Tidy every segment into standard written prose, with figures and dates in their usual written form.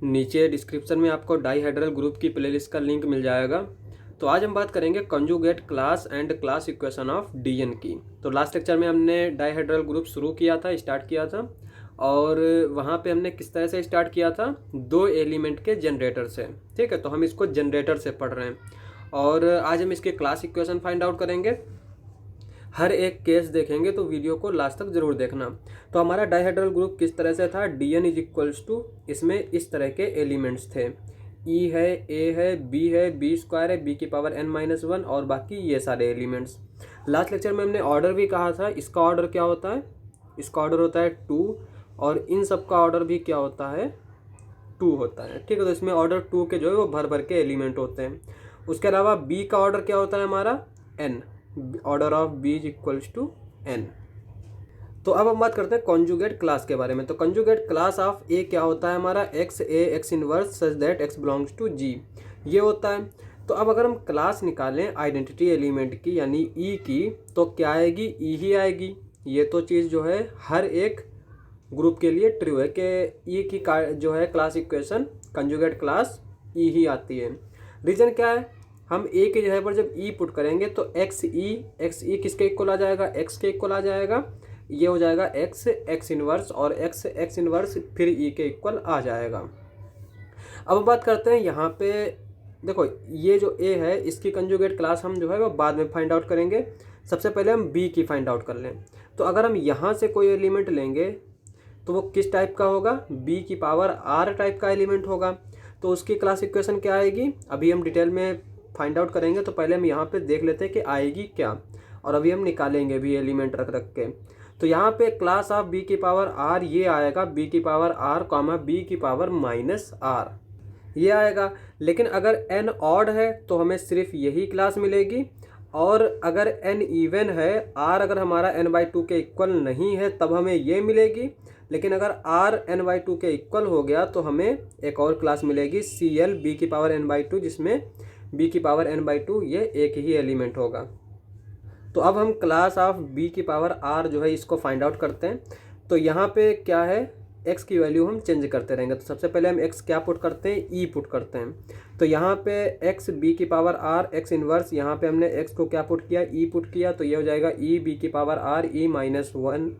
नीचे डिस्क्रिप्शन में आपको डाईहेड्रल ग्रुप की प्लेलिस्ट का लिंक मिल जाएगा। तो आज हम बात करेंगे conjugate class and class equation of DN की। तो लास्ट लेक्चर में हमने डाईहेड्रल ग्रुप स्टार्ट किया था और वहाँ पे हमने किस तरह से स्टार्ट किया था, 2 एलिमेंट के जनरेटर से। ठीक है, तो हम इसको जनरेटर से पढ़ रहे हैं और आज हम इसके क्लास इक्वेशन फाइंड आउट करेंगे। हर एक केस देखेंगे तो वीडियो को लास्ट तक जरूर देखना। तो हमारा डाईहेड्रल ग्रुप किस तरह से था, Dn इज इक्वल्स टू, इसमें इस तरह के एलिमेंट्स थे, E है, A है, B है, B स्क्वायर है, B की पावर n-1 और बाकी ये सारे एलिमेंट्स। लास्ट लेक्चर में हमने ऑर्डर भी कहा था, इसका ऑर्डर क्या होता है, इसका ऑर्डर होता है 2 और इन सब का ऑर्डर भी क्या होता है, 2 होता है। ठीक है, तो इसमें ऑर्डर 2 के जो है वो भर भर के एलिमेंट होते हैं। उसके अलावा B का ऑर्डर क्या होता है हमारा, n, order of B is equals to n। तो अब हम बात करते हैं कॉन्जुगेट क्लास के बारे में। तो कॉन्जुगेट क्लास ऑफ A क्या होता है हमारा, x A x inverse such that x belongs to G, ये होता है। तो अब अगर हम क्लास निकालें आइडेंटिटी एलिमेंट की यानी E की, तो क्या आएगी, E ही आएगी। ये तो चीज़ जो है हर एक ग्रुप के लिए ट्रू है कि E की जो है class equation conjugate class E ही आती है। रीज़न क्या है, हम A की जगह पर जब E पुट करेंगे तो एक्स ई किसके इक्वल आ जाएगा, x के इक्वल आ जाएगा। ये हो जाएगा x इनवर्स और x इनवर्स फिर E के इक्वल आ जाएगा। अब बात करते हैं यहाँ पे, देखो ये जो A है इसकी कंजुगेट क्लास हम जो है वो बाद में फाइंड आउट करेंगे। सबसे पहले हम B की फाइंड आउट कर लें। तो अगर हम यहाँ से कोई एलिमेंट लेंगे तो वो किस टाइप का होगा, B की पावर R टाइप का एलिमेंट होगा। तो उसकी क्लास इक्वेशन क्या आएगी, अभी हम डिटेल में फाइंड आउट करेंगे। तो पहले हम यहाँ पे देख लेते हैं कि आएगी क्या, और अभी हम निकालेंगे भी एलिमेंट रख रख के। तो यहाँ पे क्लास ऑफ B की पावर R ये आएगा, B की पावर R कॉमा B की पावर -R ये आएगा। लेकिन अगर n ऑड है तो हमें सिर्फ यही क्लास मिलेगी, और अगर n इवन है, R अगर हमारा n/2 के इक्वल नहीं है तब हमें ये मिलेगी। लेकिन अगर R n/2 के इक्वल हो गया तो हमें एक और क्लास मिलेगी CL B की पावर n/2, जिसमें B की पावर n/2 ये एक ही एलिमेंट होगा। तो अब हम क्लास ऑफ B की पावर R जो है इसको फाइंड आउट करते हैं। तो यहाँ पे क्या है, x की वैल्यू हम चेंज करते रहेंगे। तो सबसे पहले हम x क्या पुट करते हैं, E पुट करते हैं। तो यहाँ पे x B की पावर R x इनवर्स, यहाँ पे हमने x को क्या पुट किया, E पुट किया। तो ये हो जाएगा E B की power R E-1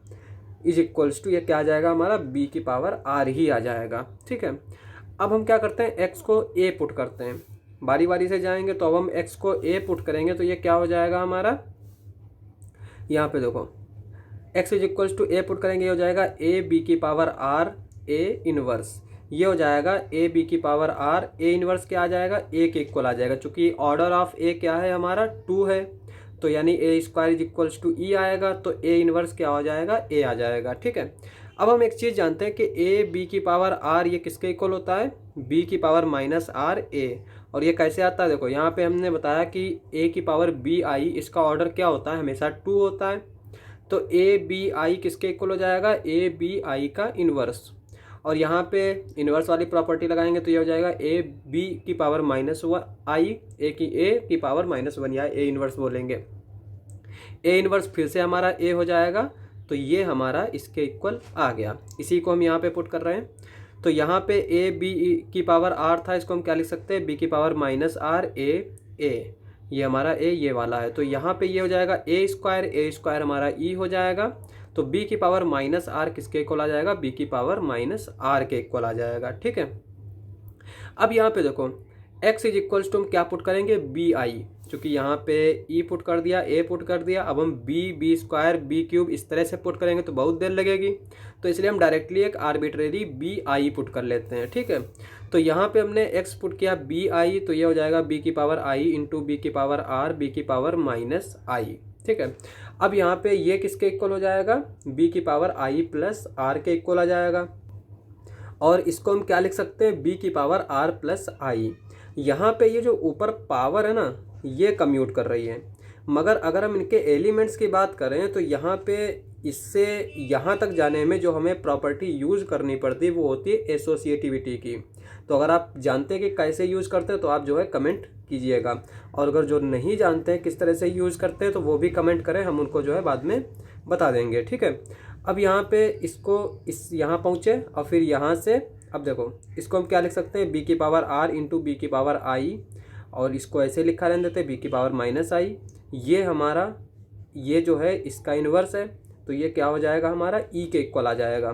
is equals to, ये क्या आ जाएगा हमारा, B की पावर R ही आ जाएगा। ठीक है, अब हम क्या करते हैं, x को A पुट करते हैं, बारी बारी से जाएंगे। तो अब हम x को A पुट करेंगे तो ये क्या हो जाएगा हमारा, यहाँ पे देखो x is equals to A put करेंगे, ये हो जाएगा A B की पावर R A इनवर्स, ये हो जाएगा A B की पावर R A इनवर्स क्या आ जाएगा, A के इक्वल आ जाएगा। चूंकि ऑर्डर ऑफ A क्या है हमारा, 2 है, तो यानी A square is equals to E आएगा। तो A इनवर्स क्या हो जाएगा, A आ जाएगा। ठीक है, अब हम एक चीज़ जानते हैं कि A B की पावर R ये किसके इक्वल होता है, B की पावर -R A। और ये कैसे आता है, देखो यहाँ पे हमने बताया कि A की पावर BI, इसका ऑर्डर क्या होता है, हमेशा 2 होता है। तो ABI किसके इक्वल हो जाएगा, ABI का इन्वर्स। और यहाँ पे इन्वर्स वाली प्रॉपर्टी लगाएंगे तो ये हो जाएगा AB की पावर -1 A की पावर -1, या A इन्वर्स बोलेंगे। A इन्वर्स फिर से हमारा A हो जाएगा, तो ये हमारा इसके इक्वल आ गया। इसी को हम यहाँ पे पुट कर रहे हैं। तो यहाँ पे A B की पावर R था, इसको हम क्या लिख सकते हैं, B की पावर -R A, ये हमारा A ये वाला है। तो यहाँ पे ये हो जाएगा A स्क्वायर हमारा E हो जाएगा। तो B की पावर -R किसके इक्वल आ जाएगा, B की पावर -R के इक्वल आ जाएगा। ठीक है, अब यहाँ पे देखो x इज इक्वल्स टू हम क्या पुट करेंगे, BI, क्योंकि यहाँ पे E पुट कर दिया, A पुट कर दिया। अब हम B स्क्वायर B क्यूब इस तरह से पुट करेंगे तो बहुत देर लगेगी, तो इसलिए हम डायरेक्टली एक आर्बिट्रेरी BI पुट कर लेते हैं। ठीक है, तो यहाँ पे हमने x पुट किया BI, तो ये हो जाएगा B की पावर I इंटू B की पावर R B की पावर -I। ठीक है, अब यहाँ पे ये किसके इक्वल हो जाएगा, B की पावर I प्लस R के इक्वल आ जाएगा। और इसको हम क्या लिख सकते हैं, B की पावर R प्लस I। यहाँ पे ये जो ऊपर पावर है ना, ये कम्यूट कर रही है, मगर अगर हम इनके एलिमेंट्स की बात करें तो यहाँ पे इससे यहाँ तक जाने में जो हमें प्रॉपर्टी यूज़ करनी पड़ती है वो होती है एसोसिएटिविटी की। तो अगर आप जानते हैं कि कैसे यूज़ करते हैं तो आप जो है कमेंट कीजिएगा, और अगर जो नहीं जानते हैं किस तरह से यूज़ करते हैं तो वो भी कमेंट करें, हम उनको जो है बाद में बता देंगे। ठीक है, अब यहाँ पे इसको यहाँ पहुँचे और फिर यहाँ से अब देखो इसको हम क्या लिख सकते हैं, बी की पावर आर इंटू बी की पावर आई, और इसको ऐसे लिखा रहने देते हैं बी की पावर माइनस आई। ये हमारा ये जो है इसका इन्वर्स है, तो ये क्या हो जाएगा हमारा ई के इक्वल आ जाएगा।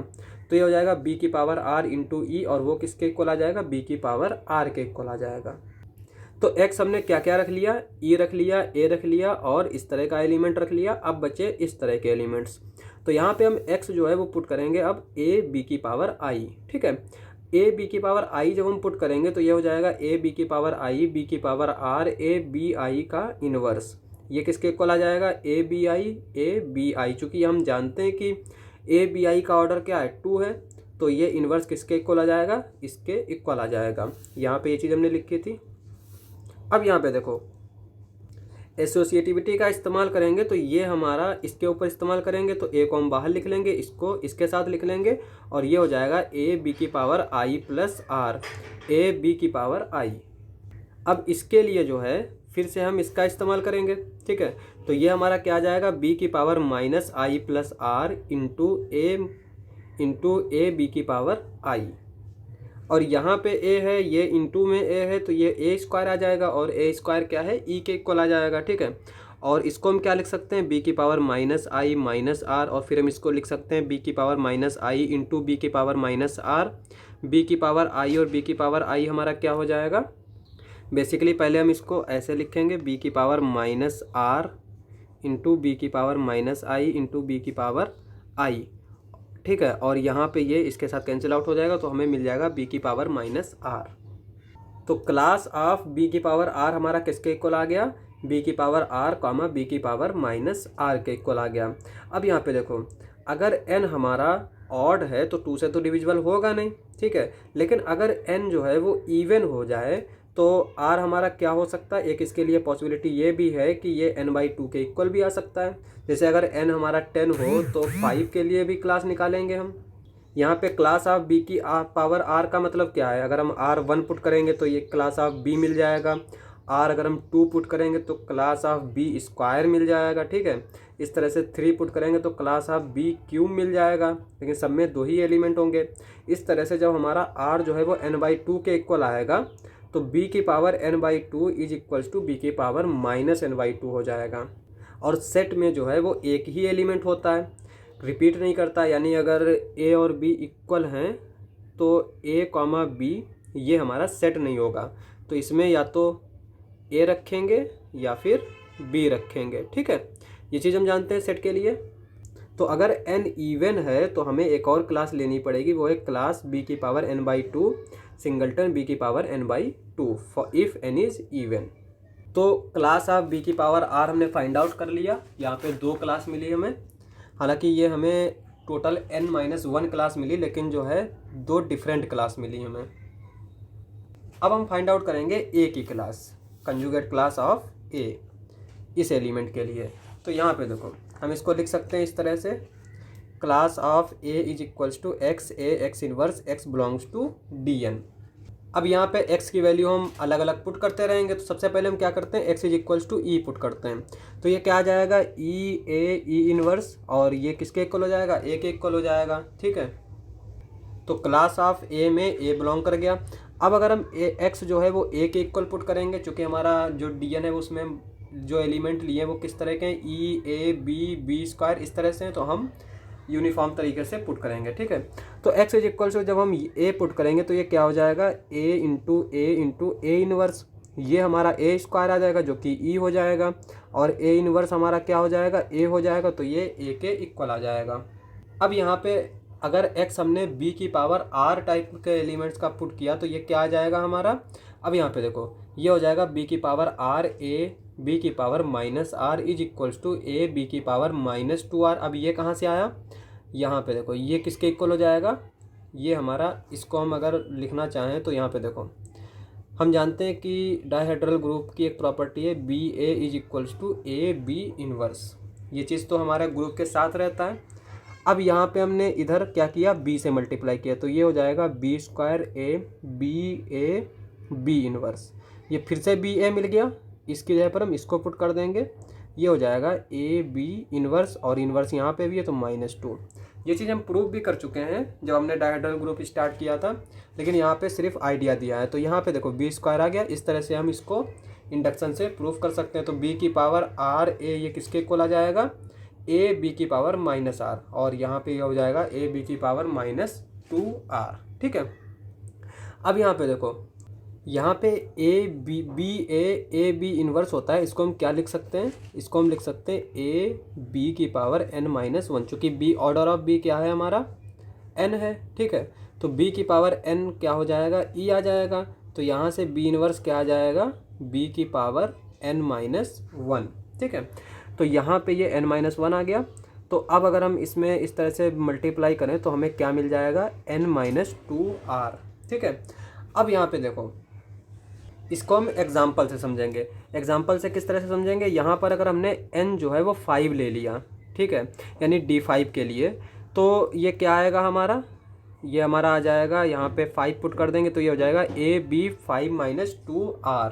तो ये हो जाएगा बी की पावर आर इंटू ई, और वो किसके इक्वल आ जाएगा, बी की पावर आर के इक्वल आ जाएगा। तो एक्स हमने क्या क्या रख लिया, ई रख लिया, ए रख लिया, और इस तरह का एलिमेंट रख लिया। अब बचे इस तरह के एलिमेंट्स, तो यहाँ पे हम एक्स जो है वो पुट करेंगे अब ए बी की पावर आई। ठीक है, ए बी की पावर आई जब हम पुट करेंगे तो ये हो जाएगा ए बी की पावर आई बी की power R A B I का इनवर्स। ये किसके इक्वल आ जाएगा, ए बी आई। चूँकि हम जानते हैं कि ए बी आई का ऑर्डर क्या है, 2 है, तो ये इनवर्स किसके इक्वल आ जाएगा, इसके इक्वल आ जाएगा। यहाँ पे ये चीज़ हमने लिखी थी। अब यहाँ पे देखो एसोसिएटिविटी का इस्तेमाल करेंगे, तो ये हमारा इसके ऊपर इस्तेमाल करेंगे, तो ए को हम बाहर लिख लेंगे, इसको इसके साथ लिख लेंगे, और ये हो जाएगा ए बी की power I plus R, A B की पावर आई। अब इसके लिए जो है फिर से हम इसका इस्तेमाल करेंगे। ठीक है, तो ये हमारा क्या आ जाएगा, बी की power minus I plus R into A B की पावर आई, और यहाँ पे ए है, ये इंटू में ए है, तो ये ए स्क्वायर आ जाएगा, और ए स्क्वायर क्या है, ई के इक्वल आ जाएगा। ठीक है, और इसको हम क्या लिख सकते हैं, बी की power minus I minus R, और फिर हम इसको लिख सकते हैं बी की power minus I into B की पावर माइनस आर। बी की पावर आई और बी की पावर आई हमारा क्या हो जाएगा, बेसिकली पहले हम इसको ऐसे लिखेंगे, बी की power minus R into B की power minus I into B की पावर आई। ठीक है, और यहाँ पे ये इसके साथ कैंसिल आउट हो जाएगा, तो हमें मिल जाएगा बी की पावर माइनस आर। तो क्लास ऑफ बी की पावर आर हमारा किसके इक्वल आ गया, बी की पावर आर कॉमा बी की पावर माइनस आर के इक्वल आ गया। अब यहाँ पे देखो अगर एन हमारा ऑड है तो 2 से तो डिविजिबल होगा नहीं। ठीक है, लेकिन अगर एन जो है वो इवन हो जाए तो आर हमारा क्या हो सकता है, एक इसके लिए पॉसिबिलिटी ये भी है कि ये n/2 के इक्वल भी आ सकता है। जैसे अगर n हमारा 10 हो तो 5 के लिए भी क्लास निकालेंगे हम। यहाँ पे क्लास ऑफ बी की पावर आर का मतलब क्या है, अगर हम r1 पुट करेंगे तो ये क्लास ऑफ बी मिल जाएगा, आर अगर हम 2 पुट करेंगे तो क्लास ऑफ बी स्क्वायर मिल जाएगा। ठीक है, इस तरह से 3 पुट करेंगे तो क्लास ऑफ बी क्यूब मिल जाएगा, लेकिन सब में 2 ही एलिमेंट होंगे। इस तरह से जब हमारा आर जो है वो n/2 के इक्वल आएगा तो b की power n/2 is equals to B की पावर माइनस n/2 हो जाएगा। और सेट में जो है वो एक ही एलिमेंट होता है, रिपीट नहीं करता। यानी अगर a और b इक्वल हैं तो a कॉमा b ये हमारा सेट नहीं होगा, तो इसमें या तो a रखेंगे या फिर b रखेंगे। ठीक है, ये चीज़ हम जानते हैं सेट के लिए। तो अगर n इवन है तो हमें एक और क्लास लेनी पड़ेगी, वो है क्लास b की पावर n/2 सिंगलटन b की power n/2 for if n is even. तो क्लास ऑफ b की पावर r हमने फाइंड आउट कर लिया। यहाँ पे 2 क्लास मिली हमें, हालांकि ये हमें टोटल n-1 क्लास मिली, लेकिन जो है 2 डिफरेंट क्लास मिली हमें। अब हम फाइंड आउट करेंगे a की class, conjugate class of a इस एलिमेंट के लिए। तो यहाँ पे देखो हम इसको लिख सकते हैं इस तरह से, class of a is equals to X A X inverse X belongs to dn। अब यहाँ पे x की वैल्यू हम अलग अलग पुट करते रहेंगे, तो सबसे पहले हम क्या करते हैं, x is equals to E put करते हैं। तो ये क्या आ जाएगा, ई इनवर्स, और ये किसके इक्वल हो जाएगा, a के इक्वल हो जाएगा। ठीक है, तो क्लास ऑफ a में a बिलोंग कर गया। अब अगर हम x जो है वो a के इक्वल पुट करेंगे, चूँकि हमारा जो dn है उसमें जो एलिमेंट लिए वो किस तरह के हैं, ई ए बी बी स्क्वायर इस तरह से हैं, तो हम यूनिफॉर्म तरीके से पुट करेंगे। ठीक है, तो x इज इक्वल टू जब हम a पुट करेंगे तो ये क्या हो जाएगा, a इंटू ए इनवर्स, ये हमारा a स्क्वायर आ जाएगा जो कि e हो जाएगा, और a इनवर्स हमारा क्या हो जाएगा, a हो जाएगा, तो ये a के इक्वल आ जाएगा। अब यहाँ पे अगर x हमने b की पावर r टाइप के एलिमेंट्स का पुट किया तो ये क्या आ जाएगा हमारा। अब यहाँ पे देखो ये हो जाएगा b की पावर r a b की power minus R is equals to A B की पावर -2r। अब ये कहाँ से आया, यहाँ पे देखो ये किसके इक्वल हो जाएगा, ये हमारा, इसको हम अगर लिखना चाहें तो यहाँ पे देखो हम जानते हैं कि डायहेड्रल ग्रुप की एक प्रॉपर्टी है B A is equals to A B inverse, ये चीज़ तो हमारे ग्रुप के साथ रहता है। अब यहाँ पे हमने इधर क्या किया, b से मल्टीप्लाई किया, तो ये हो जाएगा b square A B inverse, ये फिर से बी ए मिल गया, इसकी जगह पर हम इसको पुट कर देंगे, ये हो जाएगा ए बी इनवर्स, और इनवर्स यहाँ पे भी है तो -2। ये चीज़ हम प्रूव भी कर चुके हैं जब हमने डायहेड्रल ग्रुप स्टार्ट किया था, लेकिन यहाँ पे सिर्फ आइडिया दिया है। तो यहाँ पे देखो बी स्क्वायर आ गया, इस तरह से हम इसको इंडक्शन से प्रूव कर सकते हैं। तो बी की पावर आर ए ये किसके इक्वल आ जाएगा, ए बी की पावर माइनस आर, और यहाँ पे ये हो जाएगा ए बी की पावर माइनस 2r। ठीक है, अब यहाँ पे देखो, यहाँ पे ए बी इन्वर्स होता है, इसको हम क्या लिख सकते हैं, इसको हम लिख सकते हैं ए बी की पावर n-1, चूँकि बी ऑर्डर ऑफ बी क्या है हमारा n है। ठीक है, तो b की पावर n क्या हो जाएगा, e आ जाएगा। तो यहाँ से b इन्वर्स क्या आ जाएगा, b की पावर n-1। ठीक है, तो यहाँ पे ये n-1 आ गया। तो अब अगर हम इसमें इस तरह से मल्टीप्लाई करें तो हमें क्या मिल जाएगा, n-2r। ठीक है, अब यहाँ पे देखो, इसको हम एग्जाम्पल से समझेंगे। एग्जाम्पल से किस तरह से समझेंगे, यहाँ पर अगर हमने n जो है वो 5 ले लिया, ठीक है, यानी D5 के लिए, तो ये क्या आएगा हमारा, ये हमारा आ जाएगा, यहाँ पे 5 पुट कर देंगे तो ये हो जाएगा AB5-2r।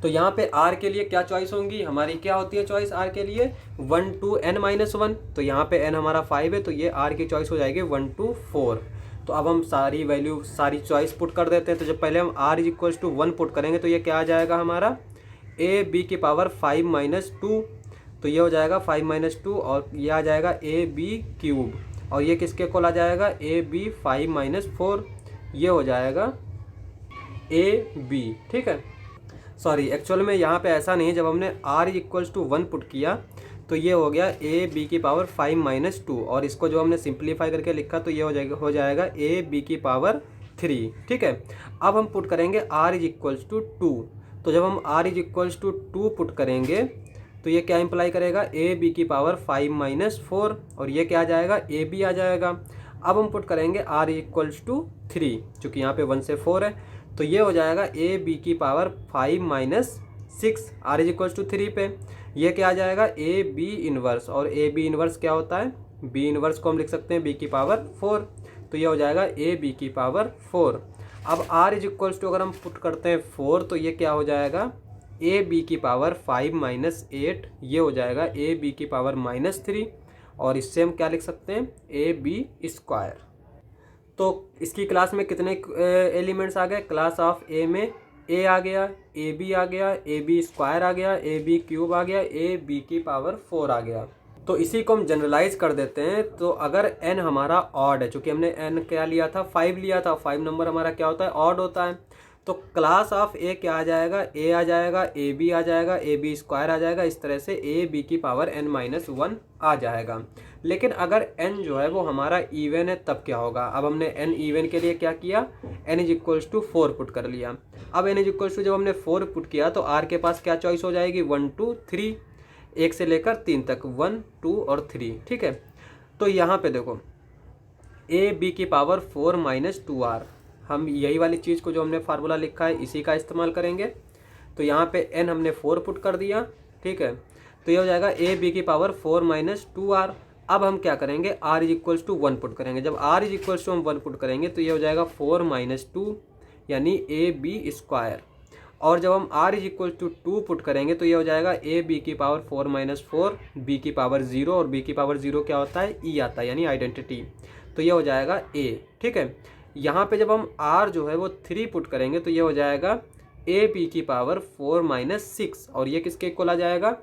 तो यहाँ पे r के लिए क्या चॉइस होंगी हमारी, क्या होती है चॉइस r के लिए, 1 to n-1। तो यहाँ पे n हमारा 5 है, तो ये r की चॉइस हो जाएगी 1 to 4। तो अब हम सारी वैल्यू सारी चॉइस पुट कर देते हैं। तो जब पहले हम r इक्वल्स टू 1 पुट करेंगे तो ये क्या आ जाएगा हमारा, ए बी की पावर 5-2, तो ये हो जाएगा 5-2, और ये आ जाएगा ए बी क्यूब, और ये किसके इक्वल आ जाएगा, ए बी 5-4, ये हो जाएगा ए बी। ठीक है, सॉरी एक्चुअल में यहाँ पे ऐसा नहीं है, जब हमने r इक्वल्स टू 1 पुट किया तो ये हो गया ए बी की पावर 5-2, और इसको जो हमने सिंप्लीफाई करके लिखा तो ये हो जाएगा ए बी की पावर 3। ठीक है, अब हम पुट करेंगे r इक्वल्स टू 2। तो जब हम r इक्वल्स टू 2 पुट करेंगे तो ये क्या इंप्लाई करेगा, ए बी की पावर 5-4, और ये क्या आ जाएगा, ए बी आ जाएगा। अब हम पुट करेंगे r इक्वल्स टू 3, चूँकि यहाँ पे 1 से 4 है, तो ये हो जाएगा ए बी की पावर 5-6, r इक्वल्स टू 3 पे ये क्या आ जाएगा, ए बी इन्वर्स, और ए बी इन्वर्स क्या होता है, बी इन्वर्स को हम लिख सकते हैं बी की पावर 4, तो ये हो जाएगा ए बी की पावर 4। अब r इक्वल्स टू अगर हम पुट करते हैं 4 तो ये क्या हो जाएगा, ए बी की पावर 5-8, ये हो जाएगा ए बी की पावर -3, और इससे हम क्या लिख सकते हैं, ए बी स्क्वायर। तो इसकी क्लास में कितने एलिमेंट्स आ गए, क्लास ऑफ ए में ए आ गया, ए बी आ गया, ए बी स्क्वायर आ गया, ए बी क्यूब आ गया, ए बी की पावर 4 आ गया। तो इसी को हम जनरलाइज कर देते हैं। तो अगर n हमारा ऑड है, चूँकि हमने n क्या लिया था, 5 लिया था, 5 नंबर हमारा क्या होता है, ऑड होता है, तो क्लास ऑफ ए क्या आ जाएगा, ए आ जाएगा, ए बी आ जाएगा, ए बी स्क्वायर आ जाएगा, इस तरह से ए बी की पावर n-1 आ जाएगा। लेकिन अगर n जो है वो हमारा इवन है तब क्या होगा, अब हमने n इवन के लिए क्या किया, n इक्वल्स टू 4 पुट कर लिया। अब n इक्वल्स टू जब हमने 4 पुट किया तो r के पास क्या चॉइस हो जाएगी, 1 to 3, 1 से लेकर 3 तक, 1 2 और 3। ठीक है, तो यहाँ पे देखो ए बी की पावर 4-2r, हम यही वाली चीज़ को जो हमने फार्मूला लिखा है इसी का इस्तेमाल करेंगे। तो यहाँ पे n हमने 4 पुट कर दिया। ठीक है, तो ये हो जाएगा ए बी की पावर 4-2r। अब हम क्या करेंगे, r इक्वल्स टू 1 पुट करेंगे। जब r इक्वल्स टू हम 1 पुट करेंगे तो ये हो जाएगा 4-2 यानी ए बी स्क्वायर, और जब हम r इक्वल्स टू 2 पुट करेंगे तो ये हो जाएगा ए बी की पावर 4-4, बी की पावर 0, और बी की पावर 0 क्या होता है, ई आता है, यानी आइडेंटिटी, तो ये हो जाएगा a। ठीक है, यहाँ पे जब हम r जो है वो 3 पुट करेंगे तो ये हो जाएगा ए बी की पावर 4-6, और ये किसके इक्वल आ जाएगा,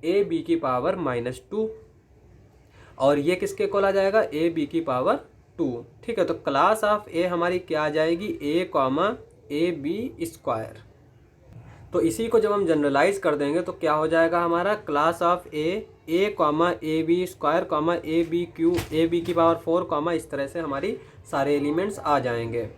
ए बी की पावर -2, और ये किसके इक्वल आ जाएगा, ए बी की पावर 2। ठीक है, तो क्लास ऑफ ए हमारी क्या आ जाएगी, ए बी स्क्वायर। तो इसी को जब हम जनरलाइज कर देंगे तो क्या हो जाएगा हमारा, class of A B square, A B cube, A B की पावर 4, इस तरह से हमारी सारे एलिमेंट्स आ जाएंगे।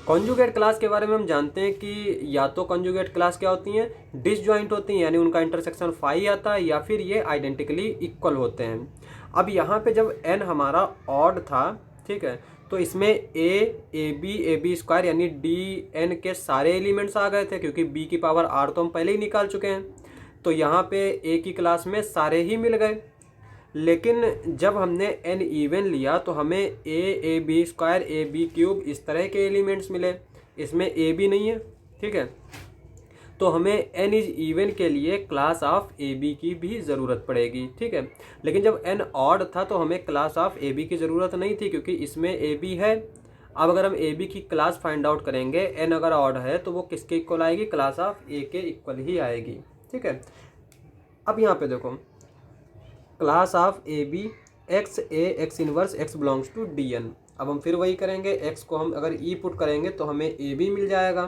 कॉन्जुगेट क्लास के बारे में हम जानते हैं कि या तो कॉन्जुगेट क्लास क्या होती हैं, डिसजॉइंट होती हैं, यानी उनका इंटरसेक्शन 5 आता है, या फिर ये आइडेंटिकली इक्वल होते हैं। अब यहाँ पे जब n हमारा ऑड था, ठीक है, तो इसमें ए बी स्क्वायर यानी डी एन के सारे एलिमेंट्स आ गए थे, क्योंकि b की पावर r तो हम पहले ही निकाल चुके हैं। तो यहाँ पे a की क्लास में सारे ही मिल गए। लेकिन जब हमने n इवन लिया तो हमें A B square, A B cube, इस तरह के एलिमेंट्स मिले, इसमें a भी नहीं है। ठीक है, तो हमें n इज इवन के लिए क्लास ऑफ ए बी की भी ज़रूरत पड़ेगी, ठीक है। लेकिन जब n ऑड था तो हमें क्लास ऑफ ए बी की ज़रूरत नहीं थी, क्योंकि इसमें ए बी है। अब अगर हम ए बी की क्लास फाइंड आउट करेंगे, n अगर ऑड है तो वो किसके इक्वल आएगी, क्लास ऑफ ए के इक्वल ही आएगी, ठीक है। अब यहाँ पे देखो, class of A B X A X inverse X belongs to D N. अब हम फिर वही करेंगे, एक्स को हम अगर ई पुट करेंगे तो हमें ए बी मिल जाएगा,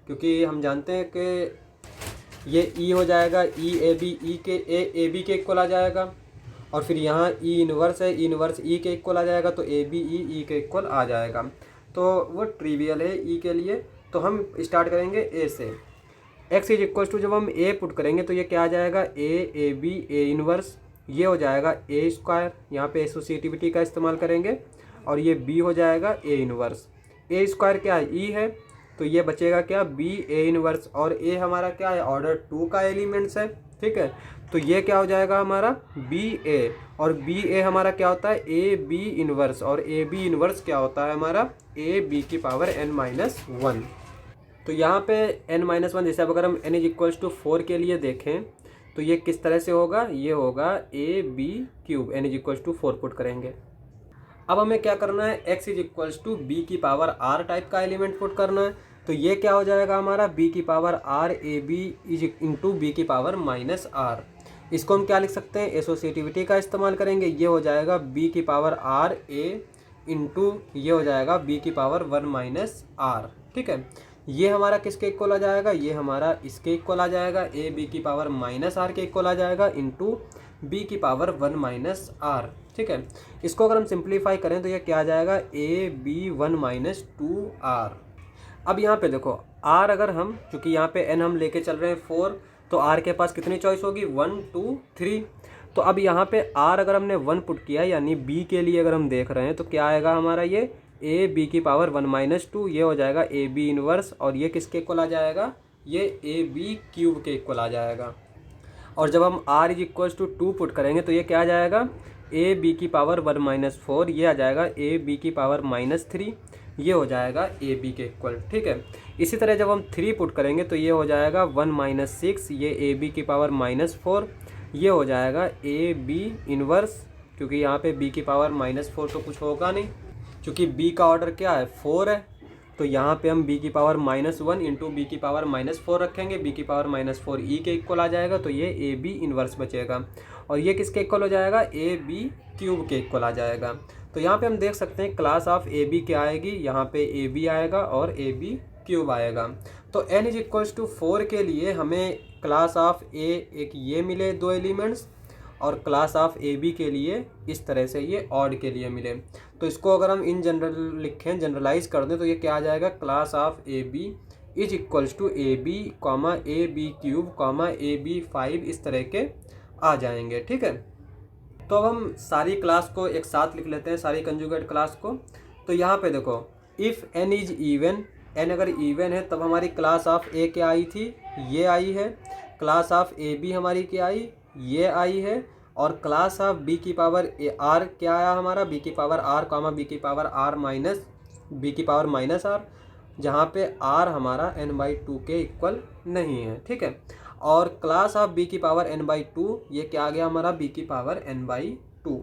क्योंकि हम जानते हैं कि ये ई हो जाएगा, ई ए बी ई के ए बी के इक्वल आ जाएगा। और फिर यहाँ ई इनवर्स है, ई इनवर्स ई के इक्वल आ जाएगा, तो ए बी ई के इक्वल आ जाएगा। तो वो ट्रिवियल है ई के लिए। तो हम स्टार्ट करेंगे ए से। एक्स इज इक्वल टू, जब हम ए पुट करेंगे तो ये क्या आ जाएगा, ए बी ए इनवर्स, ये हो जाएगा ए स्क्वायर, यहाँ पे एसोसिएटिविटी का इस्तेमाल करेंगे, और ये बी हो जाएगा ए इनवर्स। ए स्क्वायर क्या है, ई है, तो ये बचेगा क्या, बी ए इनवर्स, और ए हमारा क्या है, ऑर्डर 2 का एलिमेंट्स है, ठीक है। तो ये क्या हो जाएगा हमारा, बी ए, और बी ए हमारा क्या होता है, ए बी इनवर्स, और ए बी इनवर्स क्या होता है हमारा, ए बी की पावर n-1। तो यहाँ पे n-1, जैसे अब अगर हम n इज इक्वल्स टू 4 के लिए देखें तो ये किस तरह से होगा, ये होगा A B cube, n is equals to 4 put करेंगे। अब हमें क्या करना है, x is equals to B की पावर r टाइप का एलिमेंट पुट करना है। तो ये क्या हो जाएगा हमारा, b की power r A B is into B की पावर -r। इसको हम क्या लिख सकते हैं, एसोसिएटिविटी का इस्तेमाल करेंगे, ये हो जाएगा b की पावर r ए इंटू ये हो जाएगा b की पावर 1 - r, ठीक है। ये हमारा किसके इक्वल आ जाएगा, ये हमारा इसके इक्वल आ जाएगा, ए बी की पावर -r के इक्वल आ जाएगा, इंटू बी की पावर 1 - r, ठीक है। इसको अगर हम सिंप्लीफाई करें तो ये क्या आ जाएगा, ए बी 1 - 2r। अब यहाँ पे देखो r, अगर हम, चूँकि यहाँ पे n हम लेके चल रहे हैं 4, तो r के पास कितनी चॉइस होगी, 1 2 3। तो अब यहाँ पे r अगर हमने 1 पुट किया, यानी b के लिए अगर हम देख रहे हैं तो क्या आएगा हमारा, ये ए बी की पावर 1 - 2, ये हो जाएगा ए बी इनवर्स, और ये किसके इक्वल आ जाएगा, ये ए बी क्यूब के इक्वल आ जाएगा। और जब हम r is equals to 2 put करेंगे तो ये क्या आ जाएगा, ए बी की पावर 1 - 4, ये आ जाएगा ए बी की पावर -3, ये हो जाएगा ए बी के इक्वल, ठीक है। इसी तरह जब हम 3 पुट करेंगे तो ये हो जाएगा 1 - 6, ये ए बी की पावर -4, ये हो जाएगा ए बी इनवर्स, क्योंकि यहाँ पे b की पावर -4 तो कुछ होगा नहीं, क्योंकि b का ऑर्डर क्या है, 4 है। तो यहाँ पे हम b की पावर -1 इंटू बी की पावर -4 रखेंगे, b की पावर -4 ई के इक्वल आ जाएगा, तो ये ए बी इन्वर्स बचेगा। और ये किसके इक्वल हो जाएगा, ए बी क्यूब के इक्वल आ जाएगा। तो यहाँ पे हम देख सकते हैं क्लास ऑफ ए बी क्या आएगी, यहाँ पे ए बी आएगा और ए बी क्यूब आएगा। तो n इज इक्वल्स टू 4 के लिए हमें क्लास ऑफ ए एक ये मिले 2 एलिमेंट्स, और क्लास ऑफ ए बी के लिए इस तरह से ये ऑड के लिए मिले। तो इसको अगर हम इन जनरल लिखें, जनरलाइज कर दें, तो ये क्या आ जाएगा, class of A B is equals to A B comma A B cube comma A B 5, इस तरह के आ जाएंगे, ठीक है। तो अब हम सारी क्लास को एक साथ लिख लेते हैं, सारी कंजुगेट क्लास को। तो यहाँ पे देखो, if n is even, n अगर इवन है तब हमारी क्लास ऑफ ए क्या आई थी, ये आई है। क्लास ऑफ ए बी हमारी क्या आई, ये आई है। और क्लास ऑफ बी की पावर आर क्या आया हमारा, बी की पावर आर कॉमा बी की पावर आर माइनस बी की पावर -r, जहाँ पे r हमारा n/2 के इक्वल नहीं है, ठीक है। और क्लास ऑफ b की पावर n/2, ये क्या आ गया हमारा, b की पावर n/2।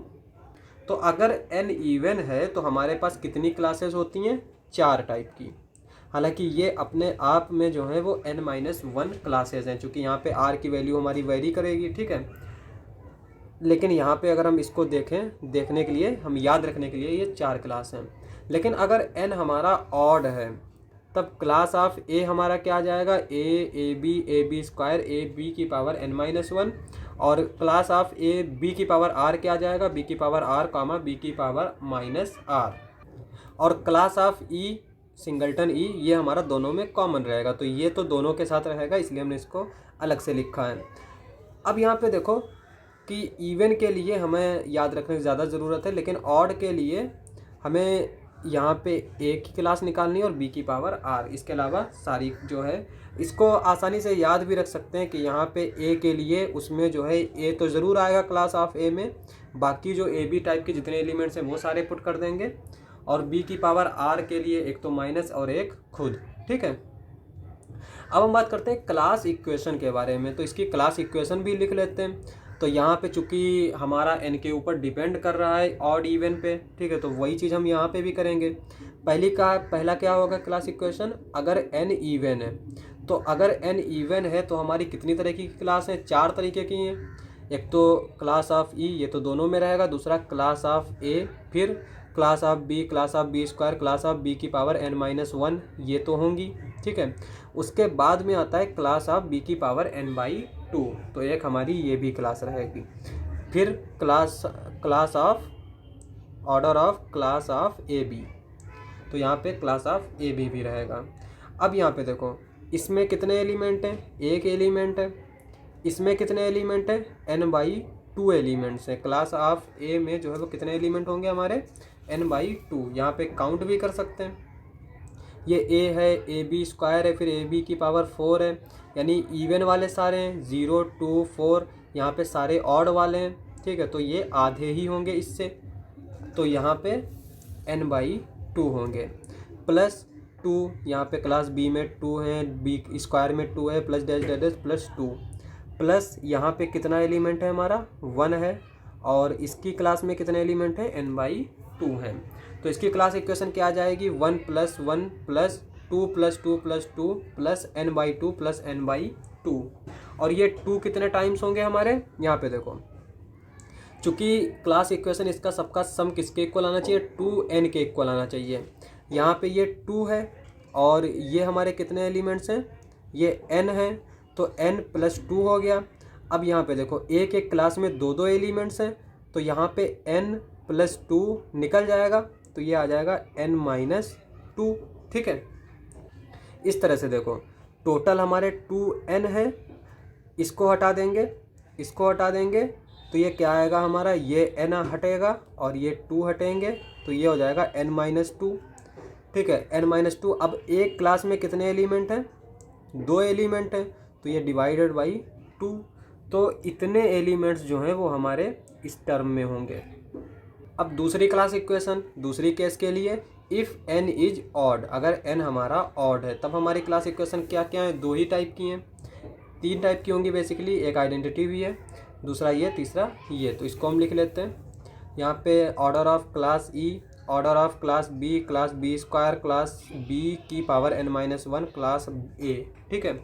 तो अगर n इवन है तो हमारे पास कितनी क्लासेस होती हैं, 4 टाइप की। हालांकि ये अपने आप में जो है वो n-1 क्लासेस हैं, चूँकि यहाँ पे r की वैल्यू हमारी वेरी करेगी, ठीक है। लेकिन यहाँ पे अगर हम इसको देखें, देखने के लिए, हम याद रखने के लिए, ये 4 क्लास हैं। लेकिन अगर n हमारा ऑड है तब क्लास ऑफ ए हमारा क्या आ जाएगा, A B square A B की पावर n-1, और क्लास ऑफ ए बी की पावर r क्या आ जाएगा, बी की पावर r कॉमा बी की पावर -r। और class of E singleton E, ये हमारा दोनों में कॉमन रहेगा, तो ये तो दोनों के साथ रहेगा, इसलिए हमने इसको अलग से लिखा है। अब यहाँ पे देखो कि इवन के लिए हमें याद रखने की ज़्यादा ज़रूरत है, लेकिन ऑड के लिए हमें यहाँ पे ए की क्लास निकालनी है और बी की पावर r। इसके अलावा सारी जो है, इसको आसानी से याद भी रख सकते हैं कि यहाँ पे ए के लिए उसमें जो है ए तो ज़रूर आएगा क्लास ऑफ ए में, बाकी जो ए बी टाइप के जितने एलिमेंट्स हैं वो सारे पुट कर देंगे, और बी की पावर r के लिए एक तो माइनस और एक खुद, ठीक है। अब हम बात करते हैं क्लास इक्वेशन के बारे में। तो इसकी क्लास इक्वेशन भी लिख लेते हैं। तो यहाँ पे चूंकि हमारा n के ऊपर डिपेंड कर रहा है ऑड इवन पे, ठीक है, तो वही चीज़ हम यहाँ पे भी करेंगे। पहला क्या होगा क्लास इक्वेशन, अगर n इवन है, तो अगर n इवन है तो हमारी कितनी तरीके की क्लास है, 4 तरीके की हैं। एक तो क्लास ऑफ ई, ये तो दोनों में रहेगा, दूसरा क्लास ऑफ ए, फिर class of B, class of B square, class of B की पावर n-1, ये तो होंगी, ठीक है। उसके बाद में आता है क्लास ऑफ बी की पावर n/2, तो एक हमारी ये भी क्लास रहेगी। फिर class of order of class of A B, तो यहाँ पे क्लास ऑफ ए बी भी रहेगा। अब यहाँ पे देखो इसमें कितने एलिमेंट हैं, एक एलिमेंट है। इसमें कितने एलिमेंट है, n/2 एलिमेंट्स हैं। क्लास ऑफ ए में जो है वो कितने एलिमेंट होंगे हमारे, n/2। यहाँ पे काउंट भी कर सकते हैं, ये a है, ए बी स्क्वायर है, फिर ए बी की पावर 4 है, यानी इवन वाले सारे हैं, 0 2 4। यहाँ पे सारे ऑड वाले हैं, ठीक है, तो ये आधे ही होंगे इससे, तो यहाँ पे n/2 होंगे। प्लस 2, यहाँ पे क्लास b में 2 है, b स्क्वायर में 2 है, plus dash dash dash plus 2, plus यहाँ पे कितना एलिमेंट है हमारा, 1 है, और इसकी क्लास में कितने एलिमेंट है, n/2 है। तो इसकी क्लास इक्वेशन क्या आ जाएगी, 1 + 1 + 2 + 2 + 2 प्लस n/2 प्लस n/2। और ये 2 कितने टाइम्स होंगे हमारे, यहाँ पे देखो, चूँकि क्लास इक्वेशन इसका सबका सम किसके इक्वल आना चाहिए, 2n के इक्वल आना चाहिए। यहाँ पे ये 2 है और ये हमारे कितने एलिमेंट्स हैं, ये n है, तो n + 2 हो गया। अब यहाँ पे देखो एक क्लास में 2 एलिमेंट्स हैं, तो यहाँ पे n + 2 निकल जाएगा, तो ये आ जाएगा n-2, ठीक है। इस तरह से देखो टोटल हमारे 2n है, इसको हटा देंगे, इसको हटा देंगे, तो ये क्या आएगा हमारा, ये n हटेगा और ये 2 हटेंगे, तो ये हो जाएगा n-2, ठीक है, n-2। अब एक क्लास में कितने एलिमेंट हैं, 2 एलिमेंट हैं, तो ये डिवाइडेड बाई 2, तो इतने एलिमेंट्स जो हैं वो हमारे इस टर्म में होंगे। अब दूसरी क्लास इक्वेशन, दूसरी केस के लिए, इफ़ n इज ऑड, अगर n हमारा ऑड है तब हमारी क्लास इक्वेशन क्या क्या है, 2 ही टाइप की हैं, 3 टाइप की होंगी बेसिकली, एक आइडेंटिटी भी है, दूसरा ये, तीसरा ये। तो इसको हम लिख लेते हैं। यहाँ पे order of class E, order of class B, class B square, class B की पावर n-1, क्लास ए, ठीक है।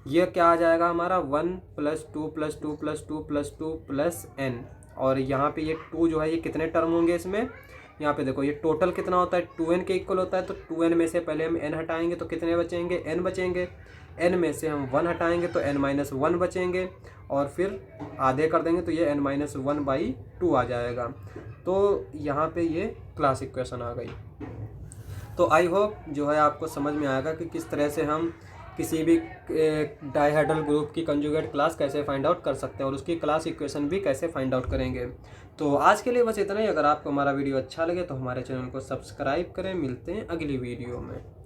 ये क्या आ जाएगा हमारा, 1 + 2 + 2 + 2 + 2 प्लस n, और यहाँ पे ये 2 जो है ये कितने टर्म होंगे इसमें, यहाँ पे देखो ये टोटल कितना होता है, 2n के इक्वल होता है, तो 2n में से पहले हम n हटाएंगे तो कितने बचेंगे, n बचेंगे, n में से हम 1 हटाएंगे तो n-1 बचेंगे, और फिर आधे कर देंगे तो ये n-1/2 आ जाएगा। तो यहाँ पे ये क्लास इक्वेशन आ गई। तो आई होप जो है आपको समझ में आएगा कि किस तरह से हम किसी भी डाइहेड्रल ग्रुप की कंजुगेट क्लास कैसे फाइंड आउट कर सकते हैं और उसकी क्लास इक्वेशन भी कैसे फाइंड आउट करेंगे। तो आज के लिए बस इतना ही। अगर आपको हमारा वीडियो अच्छा लगे तो हमारे चैनल को सब्सक्राइब करें। मिलते हैं अगली वीडियो में।